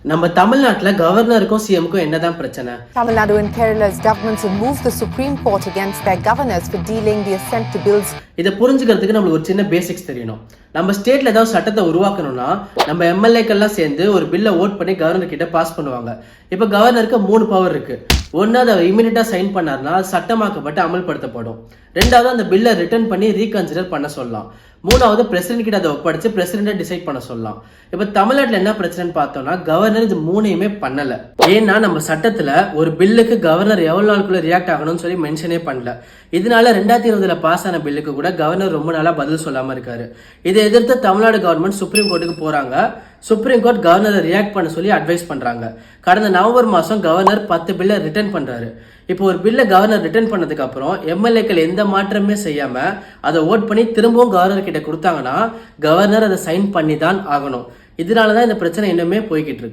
நம்ம தமிழ்நாட்டுல கவர்னருக்கும் சிஎம்க்கும் என்னதான் பிரச்சனை? Tamil Nadu and Kerala's governments have moved the Supreme Court against their governors for delaying the assent to bills. இதை புரிஞ்சுக்கிறதுக்கு நம்மளுக்கு ஒரு சின்ன பேசிக்ஸ் தெரியணும். நம்ம ஸ்டேட்ல ஏதாவது சட்டத்தை உருவாக்கணும்னா நம்ம எம்எல்ஏக்கெல்லாம் சேர்ந்து ஒரு பில்லை ஓட் பண்ணி கவர்னர் கிட்ட பாஸ் பண்ணுவாங்க. இப்போ கவர்னருக்கு 3 பவர் இருக்கு. ஒன்னு அதை இமீடியட்டா சைன் பண்ணாருன்னா அது சட்டமாக்கப்பட்டு அமல்படுத்தப்படும். ரெண்டாவது அந்த பில்லை ரிட்டர்ன் பண்ணி ரீகன்சிடர் பண்ண சொல்லலாம். மூணாவது பிரசிடென்ட் கிட்ட அதை ஒப்படைச்சு பிரசிடென்ட்டை டிசைட் பண்ண சொல்லலாம். இப்ப தமிழ்நாட்டுல என்ன பிரச்சனைன்னு பார்த்தோம்னா கவர்னர் இது மூணையுமே பண்ணல. ஏன்னா நம்ம சட்டத்துல ஒரு பில்லுக்கு கவர்னர் எவ்வளவு நாளுக்குள்ள ரியாக்ட் ஆகணும்னு சொல்லி மென்ஷனே பண்ணல. இதனால 2020 பாஸ் ஆன பில்லுக்கு கூட கவர்னர் ரொம்ப நாளா பதில் சொல்லாம இருக்காரு. இதை எதிர்த்து தமிழ்நாடு கவர்மெண்ட் சுப்ரீம் கோர்ட்டுக்கு போறாங்க. சுப்ரீம் கோர்ட் கவர்னரை ரியாக்ட் பண்ண சொல்லி அட்வைஸ் பண்றாங்க. கடந்த நவம்பர் மாசம் கவர்னர் 10 பில்லை ரிட்டர்ன் பண்றாரு. இப்போ ஒரு பில்லை கவர்னர் ரிட்டர்ன் பண்ணதுக்கு அப்புறம் எம்எல்ஏக்கள் எந்த மாற்றமே செய்யாம அதை ஓட் பண்ணி திரும்பவும் கவர்னர் கிட்ட கொடுத்தாங்கன்னா கவர்னர் அதை சைன் பண்ணி தான் ஆகணும். இதனாலதான் இந்த பிரச்சனை இன்னுமே போய்கிட்டு இருக்கு.